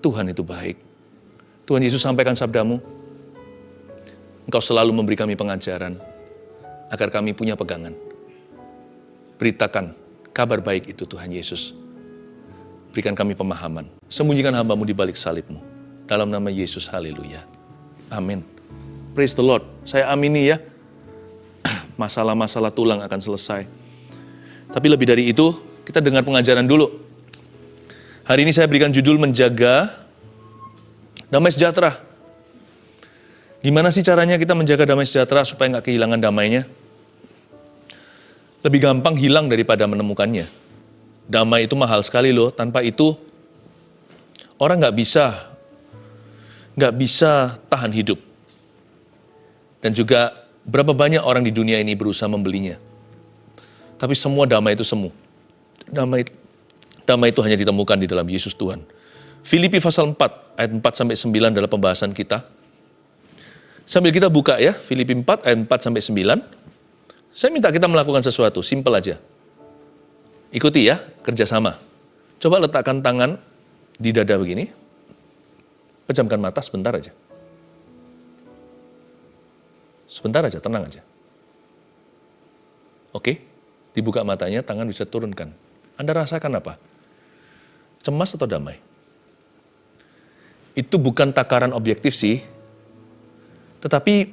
Tuhan itu baik. Tuhan Yesus sampaikan sabdamu, Engkau selalu memberi kami pengajaran, agar kami punya pegangan. Beritakan kabar baik itu Tuhan Yesus. Berikan kami pemahaman. Sembunyikan hamba-Mu di balik salib-Mu. Dalam nama Yesus, haleluya. Amin. Praise the Lord. Saya amini ya. Masalah-masalah tulang akan selesai. Tapi lebih dari itu, kita dengar pengajaran dulu. Hari ini saya berikan judul menjaga damai sejahtera. Gimana sih caranya kita menjaga damai sejahtera supaya nggak kehilangan damainya? Lebih gampang hilang daripada menemukannya. Damai itu mahal sekali loh. Tanpa itu, orang nggak bisa tahan hidup. Dan juga berapa banyak orang di dunia ini berusaha membelinya. Tapi semua damai itu semu. Damai itu hanya ditemukan di dalam Yesus Tuhan. Filipi pasal 4, ayat 4-9 adalah pembahasan kita. Sambil kita buka ya, Filipi 4, ayat 4-9. Saya minta kita melakukan sesuatu, simple aja. Ikuti ya, kerjasama. Coba letakkan tangan di dada begini. Pejamkan mata sebentar aja. Sebentar aja, tenang aja. Oke, dibuka matanya, tangan bisa turunkan. Anda rasakan apa? Cemas atau damai? Itu bukan takaran objektif sih, tetapi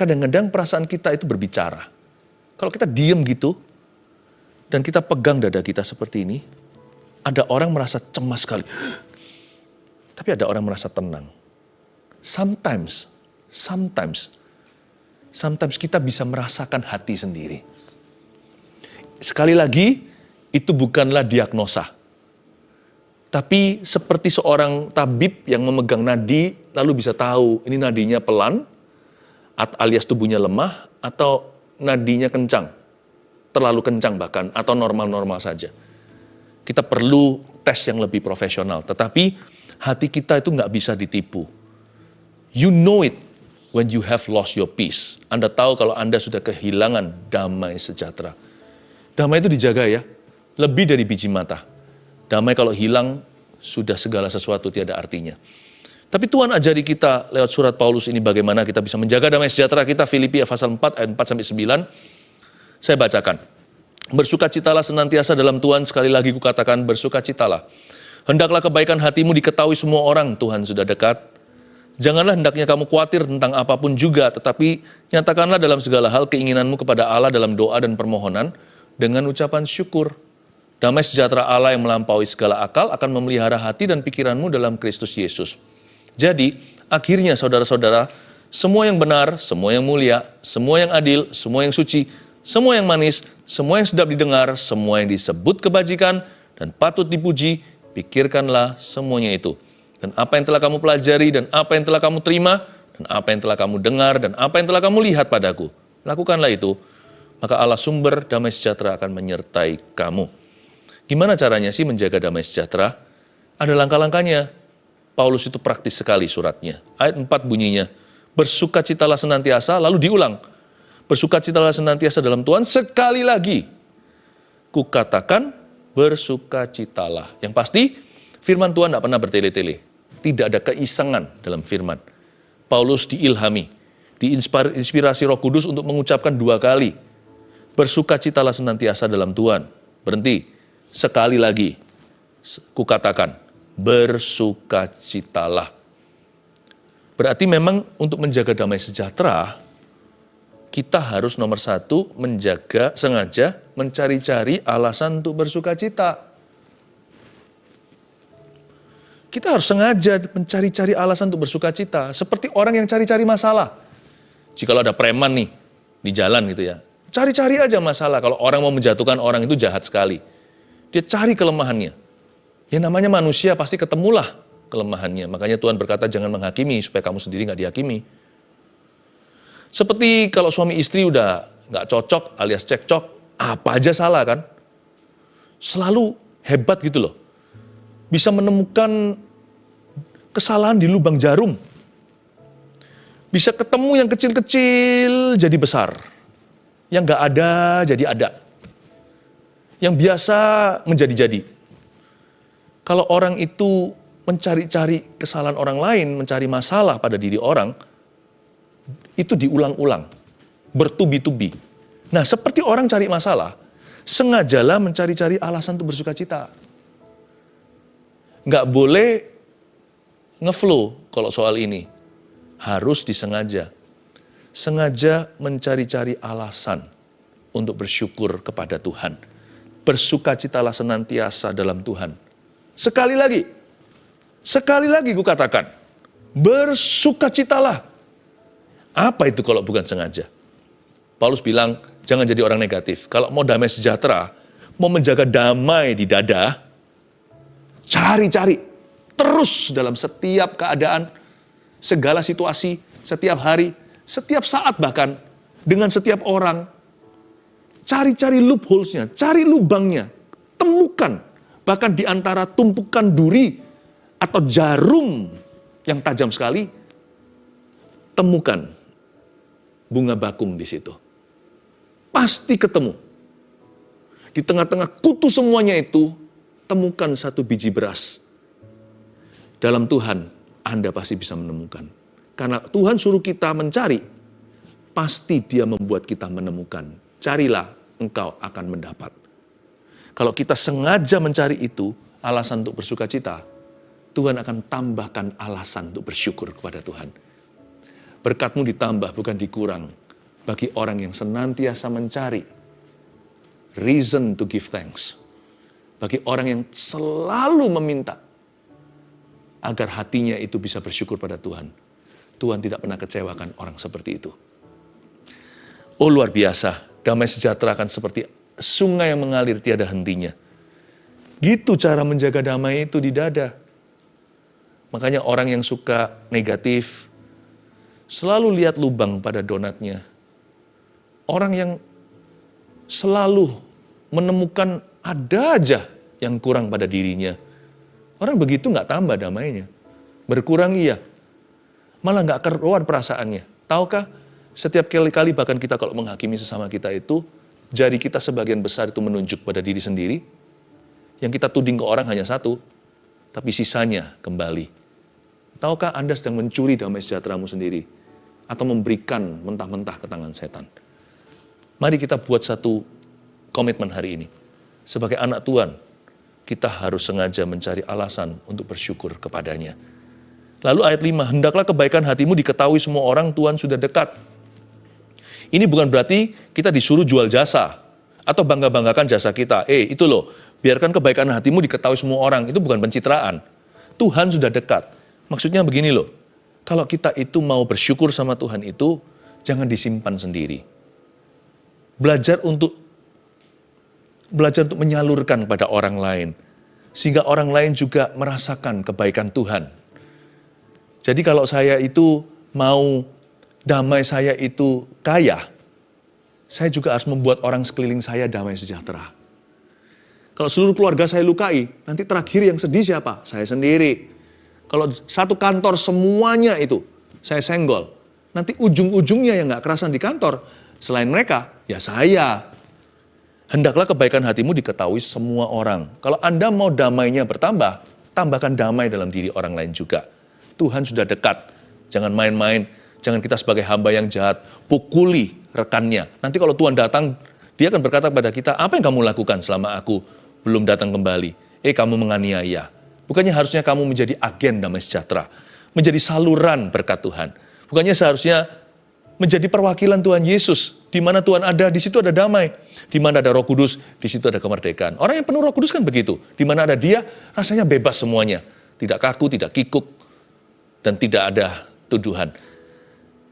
kadang-kadang perasaan kita itu berbicara. Kalau kita diem gitu, dan kita pegang dada kita seperti ini, ada orang merasa cemas sekali. Tapi ada orang merasa tenang. Sometimes kita bisa merasakan hati sendiri. Sekali lagi, itu bukanlah diagnosa. Tapi seperti seorang tabib yang memegang nadi, lalu bisa tahu ini nadinya pelan, alias tubuhnya lemah, atau nadinya kencang, terlalu kencang bahkan, atau normal-normal saja. Kita perlu tes yang lebih profesional, tetapi hati kita itu nggak bisa ditipu. You know it when you have lost your peace. Anda tahu kalau Anda sudah kehilangan damai sejahtera. Damai itu dijaga ya, lebih dari biji mata. Damai kalau hilang, sudah segala sesuatu tiada artinya. Tapi Tuhan ajari kita lewat surat Paulus ini bagaimana kita bisa menjaga damai sejahtera kita. Filipi pasal 4 ayat 4-9. Saya bacakan. Bersukacitalah senantiasa dalam Tuhan, sekali lagi kukatakan bersukacitalah. Hendaklah kebaikan hatimu diketahui semua orang, Tuhan sudah dekat. Janganlah hendaknya kamu khawatir tentang apapun juga, tetapi nyatakanlah dalam segala hal keinginanmu kepada Allah dalam doa dan permohonan dengan ucapan syukur. Damai sejahtera Allah yang melampaui segala akal akan memelihara hati dan pikiranmu dalam Kristus Yesus. Jadi, akhirnya saudara-saudara, semua yang benar, semua yang mulia, semua yang adil, semua yang suci, semua yang manis, semua yang sedap didengar, semua yang disebut kebajikan dan patut dipuji, pikirkanlah semuanya itu. Dan apa yang telah kamu pelajari, dan apa yang telah kamu terima, dan apa yang telah kamu dengar, dan apa yang telah kamu lihat padaku, lakukanlah itu, maka Allah sumber damai sejahtera akan menyertai kamu. Gimana caranya sih menjaga damai sejahtera? Ada langkah-langkahnya. Paulus itu praktis sekali suratnya. Ayat 4 bunyinya, bersukacitalah senantiasa, lalu diulang. Bersukacitalah senantiasa dalam Tuhan, sekali lagi. Kukatakan, bersukacitalah. Yang pasti, firman Tuhan tidak pernah bertele-tele. Tidak ada keisengan dalam firman. Paulus diilhami, diinspirasi Roh Kudus untuk mengucapkan 2 kali. Bersukacitalah senantiasa dalam Tuhan. Berhenti. Sekali lagi, kukatakan, bersukacitalah. Berarti memang untuk menjaga damai sejahtera, kita harus nomor 1 sengaja mencari-cari alasan untuk bersukacita. Kita harus sengaja mencari-cari alasan untuk bersukacita. Seperti orang yang cari-cari masalah. Jikalau ada preman nih di jalan gitu ya, cari-cari aja masalah. Kalau orang mau menjatuhkan orang itu jahat sekali. Dia cari kelemahannya. Ya namanya manusia pasti ketemulah kelemahannya. Makanya Tuhan berkata jangan menghakimi supaya kamu sendiri nggak dihakimi. Seperti kalau suami istri udah nggak cocok alias cekcok, apa aja salah kan? Selalu hebat gitu loh. Bisa menemukan kesalahan di lubang jarum. Bisa ketemu yang kecil-kecil jadi besar. Yang nggak ada jadi ada. Yang biasa menjadi-jadi. Kalau orang itu mencari-cari kesalahan orang lain, mencari masalah pada diri orang, itu diulang-ulang, bertubi-tubi. Nah, seperti orang cari masalah, sengajalah mencari-cari alasan untuk bersuka cita. Nggak boleh ngeflow kalau soal ini. Harus disengaja. Sengaja mencari-cari alasan untuk bersyukur kepada Tuhan. Bersukacitalah senantiasa dalam Tuhan. Sekali lagi kukatakan, bersukacitalah. Apa itu kalau bukan sengaja? Paulus bilang, jangan jadi orang negatif. Kalau mau damai sejahtera, mau menjaga damai di dada, cari-cari. Terus dalam setiap keadaan, segala situasi, setiap hari, setiap saat bahkan, dengan setiap orang. Cari-cari loopholes-nya, cari lubangnya, temukan. Bahkan di antara tumpukan duri atau jarum yang tajam sekali, temukan bunga bakung di situ. Pasti ketemu. Di tengah-tengah kutu semuanya itu, temukan satu biji beras. Dalam Tuhan, Anda pasti bisa menemukan. Karena Tuhan suruh kita mencari, pasti Dia membuat kita menemukan. Carilah, engkau akan mendapat. Kalau kita sengaja mencari itu, alasan untuk bersuka cita, Tuhan akan tambahkan alasan untuk bersyukur kepada Tuhan. Berkatmu ditambah, bukan dikurang. Bagi orang yang senantiasa mencari reason to give thanks. Bagi orang yang selalu meminta agar hatinya itu bisa bersyukur pada Tuhan. Tuhan tidak pernah kecewakan orang seperti itu. Oh, luar biasa. Damai sejahtera akan seperti sungai yang mengalir tiada hentinya. Gitu cara menjaga damai itu di dada. Makanya orang yang suka negatif, selalu lihat lubang pada donatnya. Orang yang selalu menemukan ada aja yang kurang pada dirinya. Orang begitu nggak tambah damainya. Berkurang iya, malah nggak keruan perasaannya. Tahukah, setiap kali-kali bahkan kita kalau menghakimi sesama kita itu, jari kita sebagian besar itu menunjuk pada diri sendiri. Yang kita tuding ke orang hanya satu, tapi sisanya kembali. Tahukah Anda sedang mencuri damai sejahteramu sendiri? Atau memberikan mentah-mentah ke tangan setan? Mari kita buat satu komitmen hari ini. Sebagai anak Tuhan, kita harus sengaja mencari alasan untuk bersyukur kepadanya. Lalu ayat 5, hendaklah kebaikan hatimu diketahui semua orang, Tuhan sudah dekat. Ini bukan berarti kita disuruh jual jasa atau bangga-banggakan jasa kita. Itu loh, biarkan kebaikan hatimu diketahui semua orang. Itu bukan pencitraan. Tuhan sudah dekat. Maksudnya begini loh, kalau kita itu mau bersyukur sama Tuhan itu, jangan disimpan sendiri. Belajar untuk menyalurkan pada orang lain. Sehingga orang lain juga merasakan kebaikan Tuhan. Jadi kalau saya itu mau damai saya itu kaya, saya juga harus membuat orang sekeliling saya damai sejahtera. Kalau seluruh keluarga saya lukai, nanti terakhir yang sedih siapa? Saya sendiri. Kalau satu kantor semuanya itu saya senggol, nanti ujung-ujungnya yang gak kerasan di kantor, selain mereka, ya saya. Hendaklah kebaikan hatimu diketahui semua orang. Kalau Anda mau damainya bertambah, tambahkan damai dalam diri orang lain juga. Tuhan sudah dekat, jangan main-main. Jangan kita sebagai hamba yang jahat, pukuli rekannya. Nanti kalau Tuhan datang, Dia akan berkata kepada kita, apa yang kamu lakukan selama aku belum datang kembali? Kamu menganiaya. Bukannya harusnya kamu menjadi agen damai sejahtera. Menjadi saluran berkat Tuhan. Bukannya seharusnya menjadi perwakilan Tuhan Yesus. Di mana Tuhan ada, di situ ada damai. Di mana ada Roh Kudus, di situ ada kemerdekaan. Orang yang penuh Roh Kudus kan begitu. Di mana ada Dia, rasanya bebas semuanya. Tidak kaku, tidak kikuk, dan tidak ada tuduhan.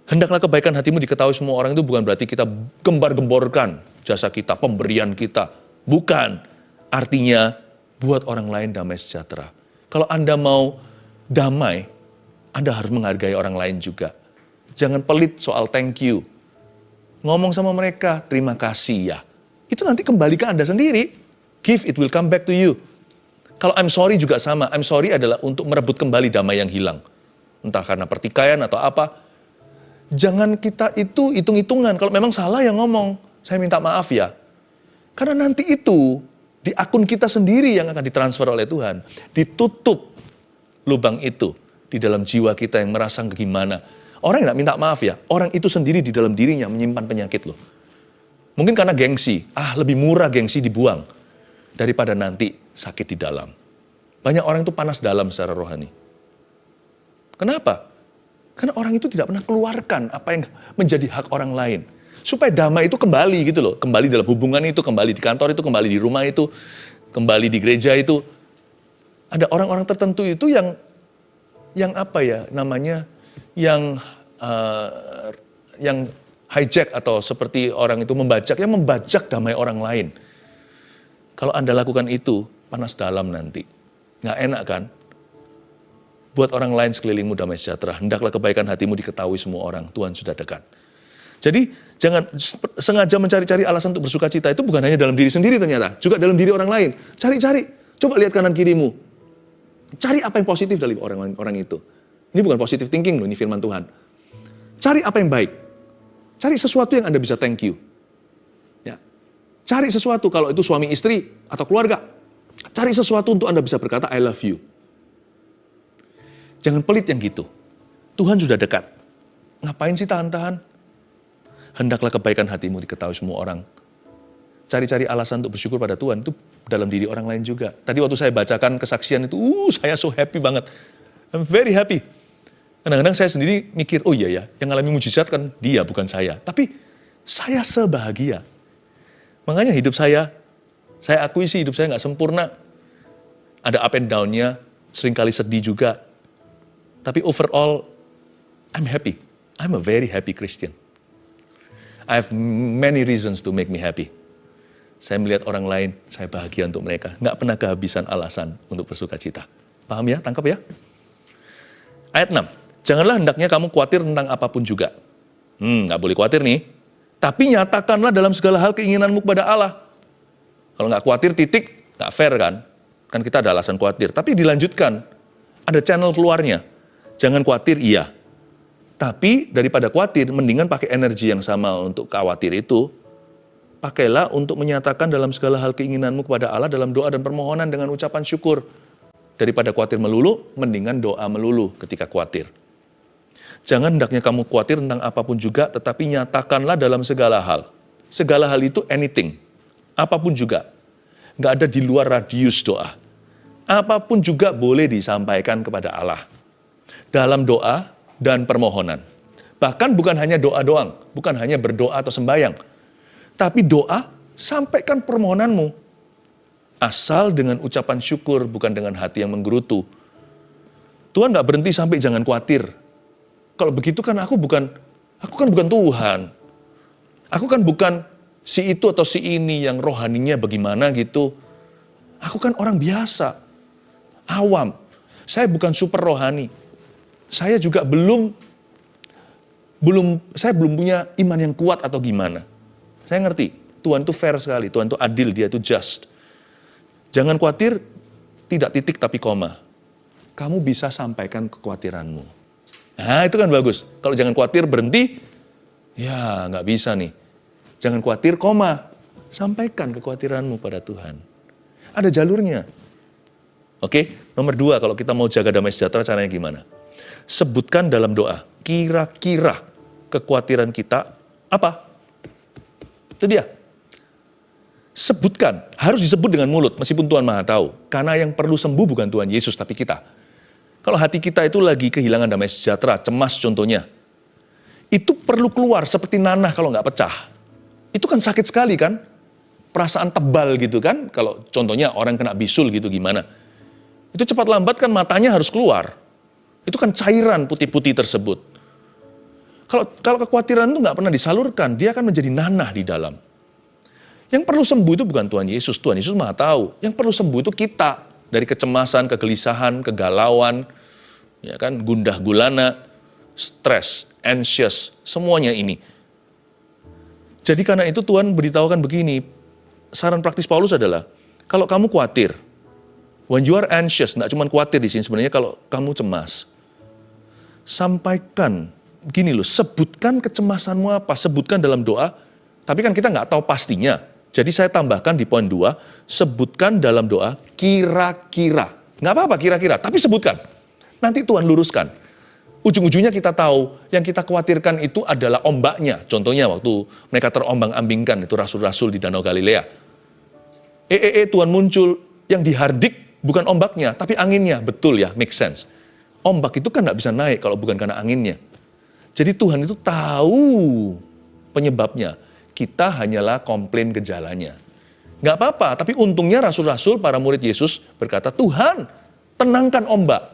Hendaklah kebaikan hatimu diketahui semua orang itu bukan berarti kita gembar-gemborkan jasa kita, pemberian kita. Bukan. Artinya, buat orang lain damai sejahtera. Kalau Anda mau damai, Anda harus menghargai orang lain juga. Jangan pelit soal thank you. Ngomong sama mereka, terima kasih ya. Itu nanti kembali ke Anda sendiri. Give, it will come back to you. Kalau I'm sorry juga sama. I'm sorry adalah untuk merebut kembali damai yang hilang. Entah karena pertikaian atau apa. Jangan kita itu hitung-hitungan. Kalau memang salah ya ngomong, saya minta maaf ya. Karena nanti itu di akun kita sendiri yang akan ditransfer oleh Tuhan. Ditutup lubang itu di dalam jiwa kita yang merasa gimana. Orang yang gak minta maaf ya, orang itu sendiri di dalam dirinya menyimpan penyakit loh. Mungkin karena gengsi, lebih murah gengsi dibuang daripada nanti sakit di dalam. Banyak orang itu panas dalam secara rohani. Kenapa? Karena orang itu tidak pernah keluarkan apa yang menjadi hak orang lain. Supaya damai itu kembali gitu loh. Kembali dalam hubungan itu, kembali di kantor itu, kembali di rumah itu, kembali di gereja itu. Ada orang-orang tertentu itu yang apa ya namanya, yang hijack atau seperti orang itu membajak damai orang lain. Kalau Anda lakukan itu, panas dalam nanti. Nggak enak kan? Buat orang lain sekelilingmu damai sejahtera. Hendaklah kebaikan hatimu diketahui semua orang. Tuhan sudah dekat. Jadi jangan sengaja mencari-cari alasan untuk bersuka cita. Itu bukan hanya dalam diri sendiri ternyata. Juga dalam diri orang lain. Cari-cari. Coba lihat kanan kirimu. Cari apa yang positif dari orang itu. Ini bukan positive thinking loh, ini firman Tuhan. Cari apa yang baik. Cari sesuatu yang Anda bisa thank you. Ya. Cari sesuatu kalau itu suami istri atau keluarga. Cari sesuatu untuk Anda bisa berkata I love you. Jangan pelit yang gitu. Tuhan sudah dekat. Ngapain sih tahan-tahan? Hendaklah kebaikan hatimu diketahui semua orang. Cari-cari alasan untuk bersyukur pada Tuhan itu dalam diri orang lain juga. Tadi waktu saya bacakan kesaksian itu, saya so happy banget. I'm very happy. Kadang-kadang saya sendiri mikir, oh iya ya, yang ngalami mujizat kan dia bukan saya. Tapi saya sebahagia. Makanya hidup saya akui sih hidup saya nggak sempurna. Ada up and down-nya, seringkali sedih juga. Tapi overall, I'm happy. I'm a very happy Christian. I have many reasons to make me happy. Saya melihat orang lain, saya bahagia untuk mereka. Nggak pernah kehabisan alasan untuk bersuka cita. Paham ya? Tangkap ya? Ayat 6. Janganlah hendaknya kamu khawatir tentang apapun juga. Nggak boleh khawatir nih. Tapi nyatakanlah dalam segala hal keinginanmu kepada Allah. Kalau nggak khawatir titik, nggak fair kan? Kan kita ada alasan khawatir. Tapi dilanjutkan, ada channel keluarnya. Jangan khawatir, iya. Tapi daripada khawatir, mendingan pakai energi yang sama untuk khawatir itu. Pakailah untuk menyatakan dalam segala hal keinginanmu kepada Allah dalam doa dan permohonan dengan ucapan syukur. Daripada khawatir melulu, mendingan doa melulu ketika khawatir. Jangan hendaknya kamu khawatir tentang apapun juga, tetapi nyatakanlah dalam segala hal. Segala hal itu anything. Apapun juga. Nggak ada di luar radius doa. Apapun juga boleh disampaikan kepada Allah. Dalam doa dan permohonan. Bahkan bukan hanya doa doang. Bukan hanya berdoa atau sembahyang. Tapi doa, sampaikan permohonanmu. Asal dengan ucapan syukur, bukan dengan hati yang menggerutu. Tuhan nggak berhenti sampai jangan khawatir. Kalau begitu kan aku kan bukan Tuhan. Aku kan bukan si itu atau si ini yang rohaninya bagaimana gitu. Aku kan orang biasa, awam. Saya bukan super rohani. Saya juga belum punya iman yang kuat atau gimana. Saya ngerti, Tuhan itu fair sekali, Tuhan itu adil, Dia itu just. Jangan khawatir, tidak titik tapi koma. Kamu bisa sampaikan kekhawatiranmu. Nah itu kan bagus. Kalau jangan khawatir berhenti, ya nggak bisa nih. Jangan khawatir, koma. Sampaikan kekhawatiranmu pada Tuhan. Ada jalurnya. Oke, nomor 2, kalau kita mau jaga damai sejahtera caranya gimana? Sebutkan dalam doa, kira-kira kekhawatiran kita apa? Itu dia. Sebutkan, harus disebut dengan mulut, meskipun Tuhan Maha tahu. Karena yang perlu sembuh bukan Tuhan Yesus, tapi kita. Kalau hati kita itu lagi kehilangan damai sejahtera, cemas contohnya, itu perlu keluar seperti nanah kalau nggak pecah. Itu kan sakit sekali kan? Perasaan tebal gitu kan? Kalau contohnya orang kena bisul gitu gimana? Itu cepat lambat kan matanya harus keluar. Itu kan cairan putih-putih tersebut. Kalau kekhawatiran itu nggak pernah disalurkan, dia akan menjadi nanah di dalam. Yang perlu sembuh itu bukan Tuhan Yesus Maha tahu. Yang perlu sembuh itu kita. Dari kecemasan, kegelisahan, kegalauan, ya kan, gundah gulana, stres, anxious, semuanya ini. Jadi karena itu Tuhan beritahukan begini, saran praktis Paulus adalah, kalau kamu khawatir, when you are anxious, nggak cuma khawatir di sini sebenarnya kalau kamu cemas, sampaikan, gini loh, sebutkan kecemasanmu apa, sebutkan dalam doa, tapi kan kita nggak tahu pastinya. Jadi saya tambahkan di poin 2, sebutkan dalam doa kira-kira. Nggak apa-apa kira-kira, tapi sebutkan. nanti Tuhan luruskan. Ujung-ujungnya kita tahu, yang kita khawatirkan itu adalah ombaknya. Contohnya waktu mereka terombang-ambingkan, itu rasul-rasul di Danau Galilea. Tuhan muncul, yang dihardik bukan ombaknya, tapi anginnya. Betul ya, make sense. Ombak itu kan nggak bisa naik kalau bukan karena anginnya. Jadi Tuhan itu tahu penyebabnya. Kita hanyalah komplain gejalanya. Nggak apa-apa, tapi untungnya rasul-rasul, para murid Yesus berkata, Tuhan, tenangkan ombak.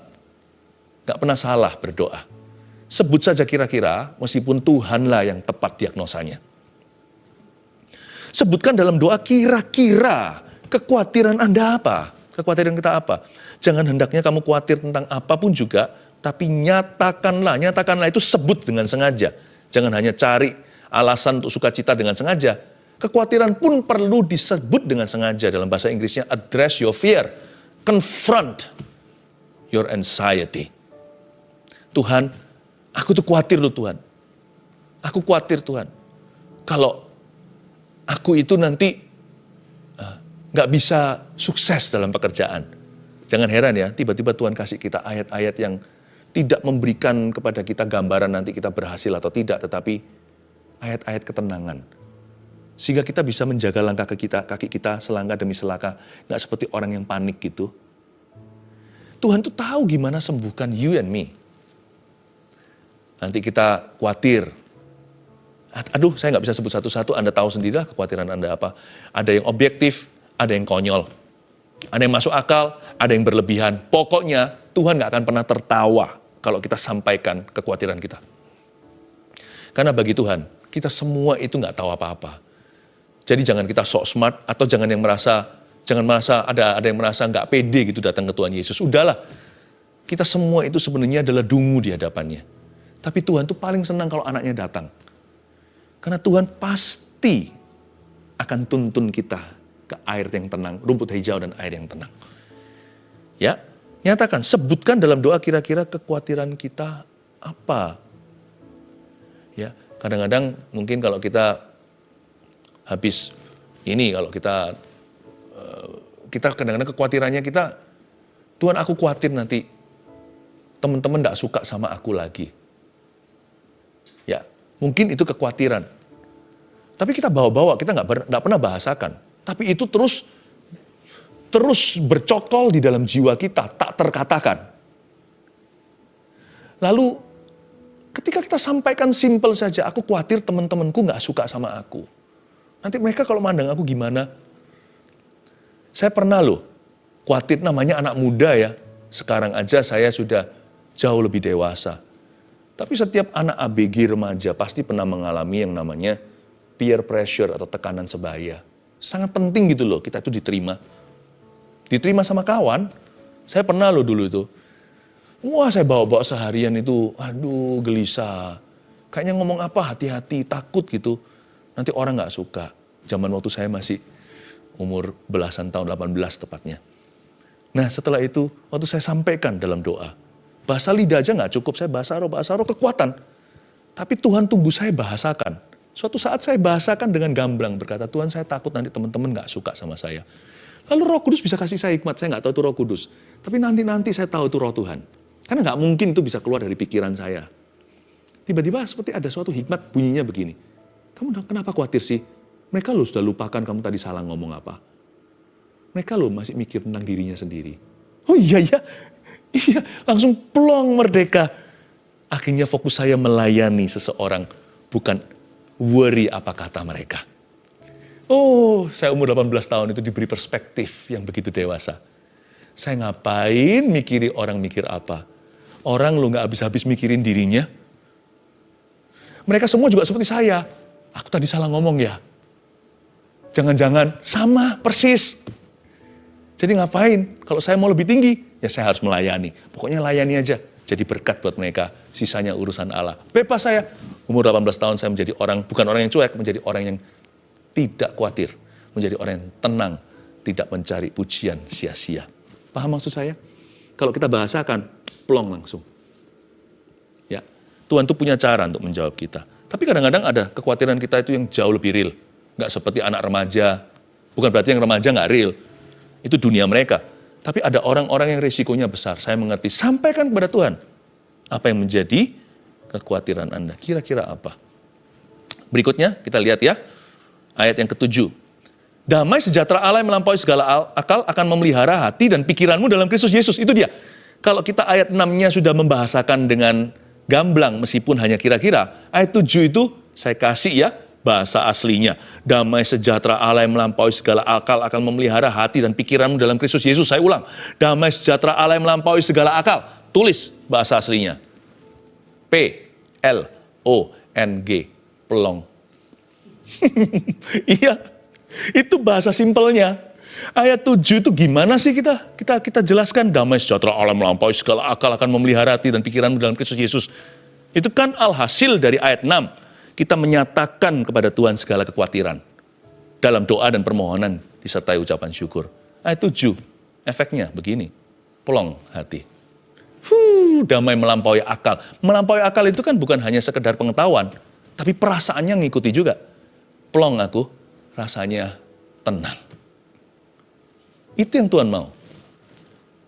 Nggak pernah salah berdoa. Sebut saja kira-kira, meskipun Tuhanlah yang tepat diagnosanya. Sebutkan dalam doa kira-kira kekhawatiran Anda apa? Kekhawatiran kita apa? Jangan hendaknya kamu khawatir tentang apapun juga, tapi nyatakanlah itu sebut dengan sengaja. Jangan hanya cari alasan untuk sukacita dengan sengaja. Kekhawatiran pun perlu disebut dengan sengaja. Dalam bahasa Inggrisnya, address your fear. Confront your anxiety. Tuhan, aku tuh khawatir loh Tuhan. Aku khawatir Tuhan. Kalau aku itu nanti nggak bisa sukses dalam pekerjaan. Jangan heran ya, tiba-tiba Tuhan kasih kita ayat-ayat yang tidak memberikan kepada kita gambaran nanti kita berhasil atau tidak, tetapi ayat-ayat ketenangan. Sehingga kita bisa menjaga langkah kaki kita selangkah demi selangkah, nggak seperti orang yang panik gitu. Tuhan tuh tahu gimana sembuhkan you and me. Nanti kita khawatir. Aduh, saya nggak bisa sebut satu-satu, Anda tahu sendirilah kekhawatiran Anda apa. Ada yang objektif, ada yang konyol. Ada yang masuk akal, ada yang berlebihan. Pokoknya Tuhan nggak akan pernah tertawa kalau kita sampaikan kekhawatiran kita. Karena bagi Tuhan, kita semua itu nggak tahu apa-apa. Jadi jangan kita sok smart, atau jangan merasa ada yang merasa nggak pede gitu datang ke Tuhan Yesus. Udahlah, kita semua itu sebenarnya adalah dungu di hadapannya. Tapi Tuhan tuh paling senang kalau anaknya datang. Karena Tuhan pasti akan tuntun kita ke air yang tenang, rumput hijau dan air yang tenang. Ya, nyatakan, sebutkan dalam doa kira-kira kekhawatiran kita apa. Ya, kadang-kadang mungkin kalau kita habis ini, kalau kita kadang-kadang kekhawatirannya kita, Tuhan aku khawatir nanti teman-teman gak suka sama aku lagi. Ya, mungkin itu kekhawatiran. Tapi kita bawa-bawa, kita nggak pernah bahasakan. Tapi itu terus bercokol di dalam jiwa kita, tak terkatakan. Lalu ketika kita sampaikan simpel saja, aku khawatir teman-temanku nggak suka sama aku. Nanti mereka kalau mandang aku gimana? Saya pernah loh, khawatir, namanya anak muda ya. Sekarang aja saya sudah jauh lebih dewasa. Tapi setiap anak ABG remaja pasti pernah mengalami yang namanya peer pressure atau tekanan sebaya. Sangat penting gitu loh, kita itu diterima. Diterima sama kawan. Saya pernah loh dulu itu. Wah, saya bawa-bawa seharian itu, aduh gelisah. Kayaknya ngomong apa hati-hati, takut gitu. Nanti orang gak suka. Zaman waktu saya masih umur belasan tahun, 18 tepatnya. Nah setelah itu, waktu saya sampaikan dalam doa, bahasa lidah aja nggak cukup, saya bahasa roh kekuatan. Tapi Tuhan tunggu saya bahasakan. Suatu saat saya bahasakan dengan gamblang, berkata, Tuhan saya takut nanti teman-teman nggak suka sama saya. Lalu Roh Kudus bisa kasih saya hikmat, saya nggak tahu itu Roh Kudus. Tapi nanti saya tahu itu Roh Tuhan. Karena nggak mungkin itu bisa keluar dari pikiran saya. Tiba-tiba seperti ada suatu hikmat bunyinya begini. Kamu kenapa khawatir sih? Mereka lo sudah lupakan kamu tadi salah ngomong apa. Mereka lo masih mikir tentang dirinya sendiri. Oh iya, langsung plong merdeka. Akhirnya fokus saya melayani seseorang, bukan worry apa kata mereka. Oh, saya umur 18 tahun itu diberi perspektif yang begitu dewasa. Saya ngapain mikiri orang mikir apa? Orang lo gak habis-habis mikirin dirinya. Mereka semua juga seperti saya. Aku tadi salah ngomong ya. Jangan-jangan sama persis. Jadi ngapain? Kalau saya mau lebih tinggi, ya saya harus melayani. Pokoknya layani aja. Jadi berkat buat mereka. Sisanya urusan Allah. Bebas saya. Umur 18 tahun saya menjadi orang, bukan orang yang cuek, menjadi orang yang tidak khawatir. Menjadi orang yang tenang. Tidak mencari pujian sia-sia. Paham maksud saya? Kalau kita bahasakan, plong langsung. Ya, Tuhan tuh punya cara untuk menjawab kita. Tapi kadang-kadang ada kekhawatiran kita itu yang jauh lebih real. Nggak seperti anak remaja. Bukan berarti yang remaja nggak real. Itu dunia mereka. Tapi ada orang-orang yang risikonya besar. Saya mengerti. Sampaikan kepada Tuhan. Apa yang menjadi kekhawatiran Anda? Kira-kira apa? Berikutnya kita lihat ya. Ayat yang ke-7. Damai sejahtera Allah yang melampaui segala akal akan memelihara hati dan pikiranmu dalam Kristus Yesus. Itu dia. Kalau kita ayat 6-nya sudah membahasakan dengan gamblang meskipun hanya kira-kira. Ayat 7 itu saya kasih ya. Bahasa aslinya, damai sejahtera Allah yang melampaui segala akal akan memelihara hati dan pikiranmu dalam Kristus Yesus. Saya ulang, damai sejahtera Allah yang melampaui segala akal. Tulis bahasa aslinya. P-L-O-N-G, pelong. Iya, itu bahasa simpelnya. Ayat 7 itu gimana sih kita jelaskan? Damai sejahtera Allah yang melampaui segala akal akan memelihara hati dan pikiranmu dalam Kristus Yesus. Itu kan alhasil dari ayat 6. Kita menyatakan kepada Tuhan segala kekhawatiran. Dalam doa dan permohonan disertai ucapan syukur. Ayat 7, efeknya begini. Plong hati. Damai melampaui akal. Melampaui akal itu kan bukan hanya sekedar pengetahuan. Tapi perasaannya ngikuti juga. Plong aku, rasanya tenang. Itu yang Tuhan mau.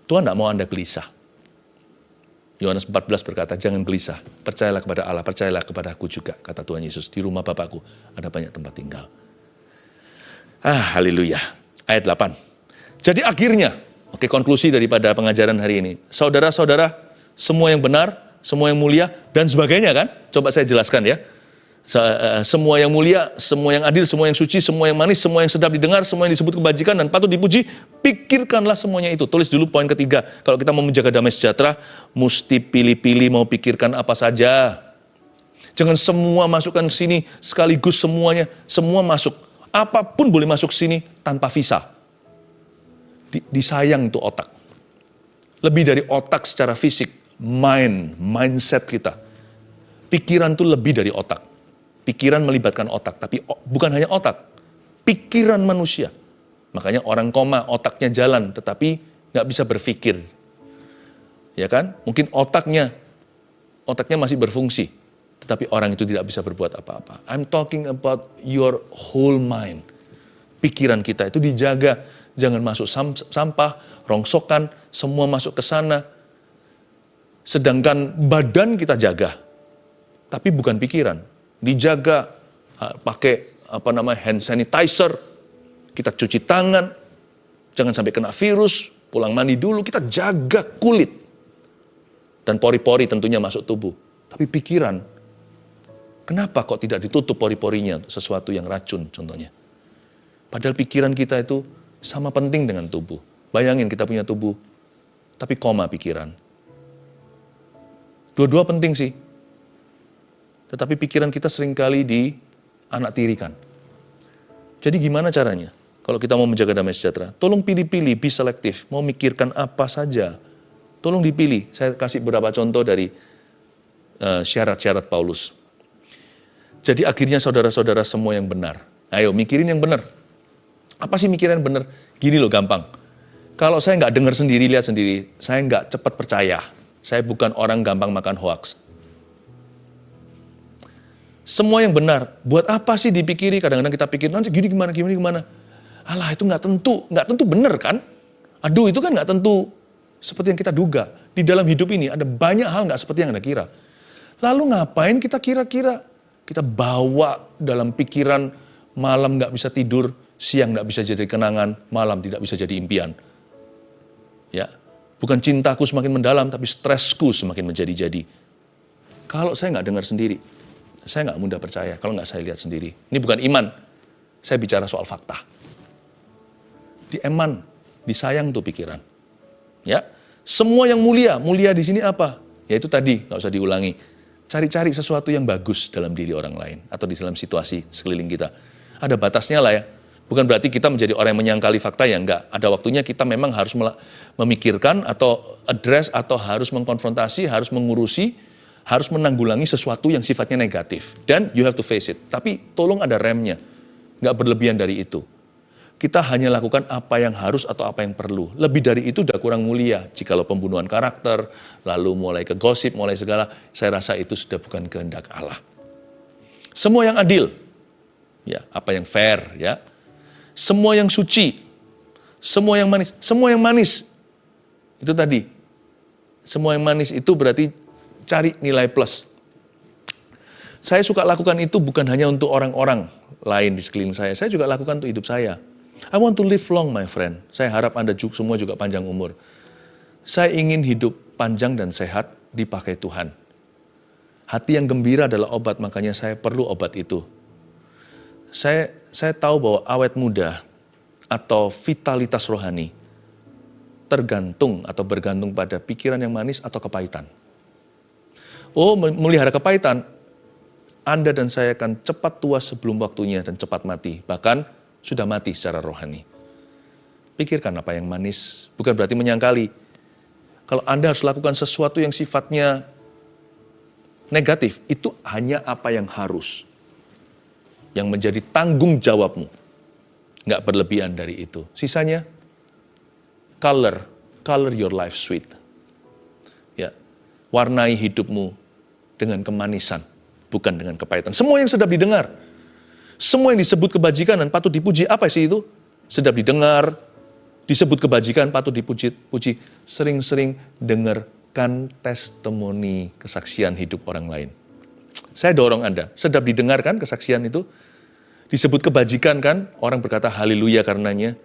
Tuhan tidak mau Anda gelisah. Yohanes 14 berkata, jangan gelisah, percayalah kepada Allah, percayalah kepada aku juga, kata Tuhan Yesus, di rumah Bapakku ada banyak tempat tinggal. Haleluya. Ayat 8. Jadi akhirnya, konklusi daripada pengajaran hari ini. Saudara-saudara, semua yang benar, semua yang mulia, dan sebagainya kan? Coba saya jelaskan ya. Semua yang mulia, semua yang adil, semua yang suci, semua yang manis, semua yang sedap didengar, semua yang disebut kebajikan dan patut dipuji, pikirkanlah semuanya itu. Tulis dulu poin ketiga, kalau kita mau menjaga damai sejahtera, mesti pilih-pilih mau pikirkan apa saja. Jangan semua masukkan ke sini sekaligus semuanya, semua masuk. Apapun boleh masuk ke sini tanpa visa. Disayang itu otak. Lebih dari otak secara fisik, mindset kita. Pikiran itu lebih dari otak. Pikiran melibatkan otak, tapi bukan hanya otak, pikiran manusia. Makanya orang koma, otaknya jalan, tetapi nggak bisa berpikir. Ya kan? Mungkin otaknya masih berfungsi, tetapi orang itu tidak bisa berbuat apa-apa. I'm talking about your whole mind. Pikiran kita itu dijaga, jangan masuk sampah, rongsokan, semua masuk ke sana. Sedangkan badan kita jaga, tapi bukan pikiran. Dijaga, pakai hand sanitizer, kita cuci tangan, jangan sampai kena virus, pulang mandi dulu, kita jaga kulit. Dan pori-pori tentunya masuk tubuh. Tapi pikiran, kenapa kok tidak ditutup pori-porinya, sesuatu yang racun contohnya. Padahal pikiran kita itu sama penting dengan tubuh. Bayangin kita punya tubuh, tapi koma pikiran. Dua-dua penting sih. Tetapi pikiran kita seringkali dianaktirikan. Jadi gimana caranya? Kalau kita mau menjaga damai sejahtera, tolong pilih-pilih, be selektif. Mau mikirkan apa saja, tolong dipilih. Saya kasih beberapa contoh dari syarat-syarat Paulus. Jadi akhirnya saudara-saudara semua yang benar. Ayo mikirin yang benar. Apa sih mikirin yang benar? Gini loh gampang. Kalau saya nggak dengar sendiri, lihat sendiri, saya nggak cepat percaya. Saya bukan orang gampang makan hoaks. Semua yang benar, buat apa sih dipikiri? Kadang-kadang kita pikir, nanti gini gimana. Alah itu nggak tentu benar kan? Aduh itu kan nggak tentu seperti yang kita duga. Di dalam hidup ini ada banyak hal nggak seperti yang Anda kira. Lalu ngapain kita kira-kira? Kita bawa dalam pikiran, malam nggak bisa tidur, siang nggak bisa jadi kenangan, malam tidak bisa jadi impian. Ya, bukan cintaku semakin mendalam, tapi stresku semakin menjadi-jadi. Kalau saya nggak dengar sendiri, saya nggak mudah percaya kalau nggak saya lihat sendiri. Ini bukan iman, saya bicara soal fakta. Dieman, disayang tuh pikiran. Ya, semua yang mulia di sini apa? Ya itu tadi, nggak usah diulangi. Cari-cari sesuatu yang bagus dalam diri orang lain atau di dalam situasi sekeliling kita. Ada batasnya lah ya. Bukan berarti kita menjadi orang yang menyangkali fakta ya enggak. Ada waktunya kita memang harus memikirkan atau address atau harus mengkonfrontasi, harus mengurusi, harus menanggulangi sesuatu yang sifatnya negatif. Dan you have to face it. Tapi tolong ada remnya. Nggak berlebihan dari itu. Kita hanya lakukan apa yang harus atau apa yang perlu. Lebih dari itu udah kurang mulia. Jikalau pembunuhan karakter, lalu mulai ke gosip, mulai segala, saya rasa itu sudah bukan kehendak Allah. Semua yang adil. Ya, apa yang fair, ya. Semua yang suci. Semua yang manis. Semua yang manis. Itu tadi, semua yang manis itu berarti cari nilai plus. Saya suka lakukan itu bukan hanya untuk orang-orang lain di sekeliling saya juga lakukan untuk hidup saya. I want to live long, my friend. Saya harap Anda semua juga panjang umur. Saya ingin hidup panjang dan sehat dipakai Tuhan. Hati yang gembira adalah obat, makanya saya perlu obat itu. Saya tahu bahwa awet muda atau vitalitas rohani tergantung atau bergantung pada pikiran yang manis atau kepahitan. Oh, melihara kepahitan, Anda dan saya akan cepat tua sebelum waktunya dan cepat mati. Bahkan sudah mati secara rohani. Pikirkan apa yang manis, bukan berarti menyangkali. Kalau Anda harus lakukan sesuatu yang sifatnya negatif, itu hanya apa yang harus. Yang menjadi tanggung jawabmu. Nggak berlebihan dari itu. Sisanya, color your life sweet. Ya, warnai hidupmu dengan kemanisan, bukan dengan kepahitan. Semua yang sedap didengar, semua yang disebut kebajikan dan patut dipuji, apa sih itu? Sedap didengar, disebut kebajikan, patut dipuji. Sering-sering dengarkan testimoni kesaksian hidup orang lain. Saya dorong Anda, sedap didengarkan kesaksian itu, disebut kebajikan kan, orang berkata haleluya karenanya,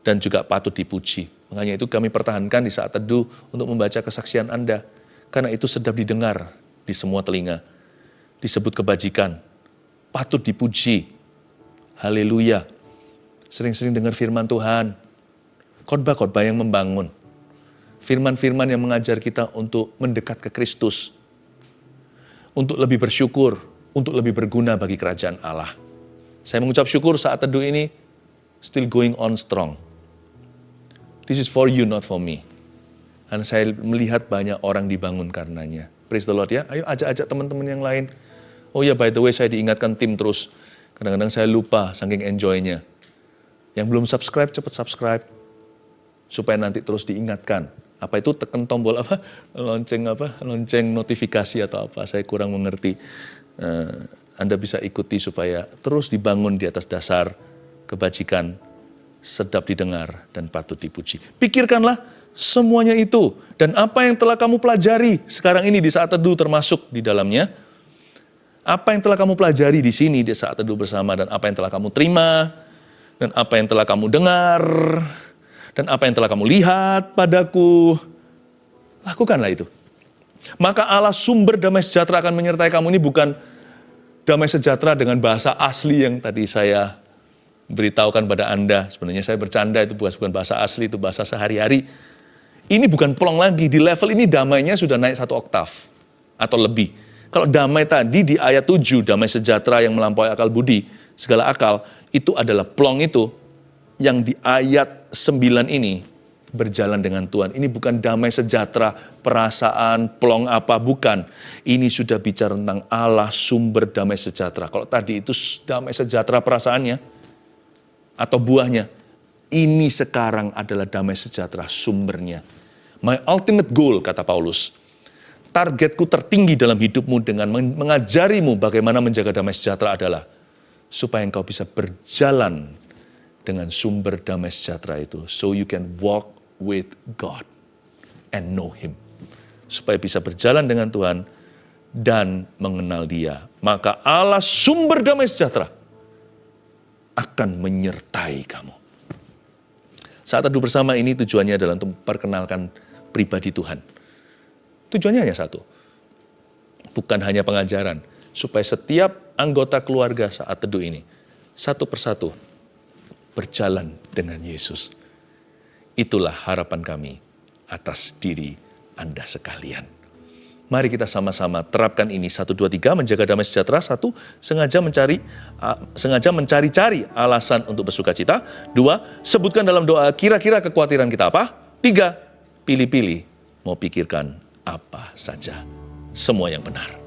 dan juga patut dipuji. Makanya itu kami pertahankan di saat teduh untuk membaca kesaksian Anda, karena itu sedap didengar di semua telinga. Disebut kebajikan, patut dipuji. Haleluya. Sering-sering dengar firman Tuhan. Khotbah-khotbah yang membangun. Firman-firman yang mengajar kita untuk mendekat ke Kristus. Untuk lebih bersyukur. Untuk lebih berguna bagi kerajaan Allah. Saya mengucap syukur saat teduh ini still going on strong. This is for you, not for me. Dan saya melihat banyak orang dibangun karenanya. Praise the Lord ya. Ayo ajak-ajak teman-teman yang lain. Oh ya, by the way, saya diingatkan tim terus. Kadang-kadang saya lupa, saking enjoy-nya. Yang belum subscribe, cepat subscribe. Supaya nanti terus diingatkan. Apa itu tekan tombol apa? Lonceng notifikasi atau apa? Saya kurang mengerti. Anda bisa ikuti supaya terus dibangun di atas dasar kebajikan, sedap didengar, dan patut dipuji. Pikirkanlah semuanya itu. Dan apa yang telah kamu pelajari sekarang ini di saat teduh termasuk di dalamnya. Apa yang telah kamu pelajari di sini di saat teduh bersama, dan apa yang telah kamu terima, dan apa yang telah kamu dengar, dan apa yang telah kamu lihat padaku, lakukanlah itu. Maka Allah sumber damai sejahtera akan menyertai kamu. Ini bukan damai sejahtera dengan bahasa asli yang tadi saya beritahukan pada Anda. Sebenarnya saya bercanda, itu bukan bahasa asli, itu bahasa sehari-hari. Ini bukan plong lagi, di level ini damainya sudah naik 1 oktav atau lebih. Kalau damai tadi di ayat 7, damai sejahtera yang melampaui akal budi, segala akal, itu adalah plong itu yang di ayat 9 ini berjalan dengan Tuhan. Ini bukan damai sejahtera, perasaan, plong apa, bukan. Ini sudah bicara tentang Allah sumber damai sejahtera. Kalau tadi itu damai sejahtera perasaannya, atau buahnya, ini sekarang adalah damai sejahtera sumbernya. My ultimate goal, kata Paulus, targetku tertinggi dalam hidupmu dengan mengajarimu bagaimana menjaga damai sejahtera adalah supaya engkau bisa berjalan dengan sumber damai sejahtera itu. So you can walk with God and know Him. Supaya bisa berjalan dengan Tuhan dan mengenal Dia. Maka Allah sumber damai sejahtera akan menyertai kamu. Saat teduh bersama ini tujuannya adalah untuk memperkenalkan pribadi Tuhan. Tujuannya hanya satu, bukan hanya pengajaran, supaya setiap anggota keluarga saat teduh ini, satu persatu, berjalan dengan Yesus. Itulah harapan kami atas diri Anda sekalian. Mari kita sama-sama terapkan ini. 1, 2, 3, menjaga damai sejahtera. 1, sengaja mencari-cari alasan untuk bersuka cita. 2, sebutkan dalam doa kira-kira kekhawatiran kita apa. 3, pilih-pilih mau pikirkan apa saja. Semua yang benar.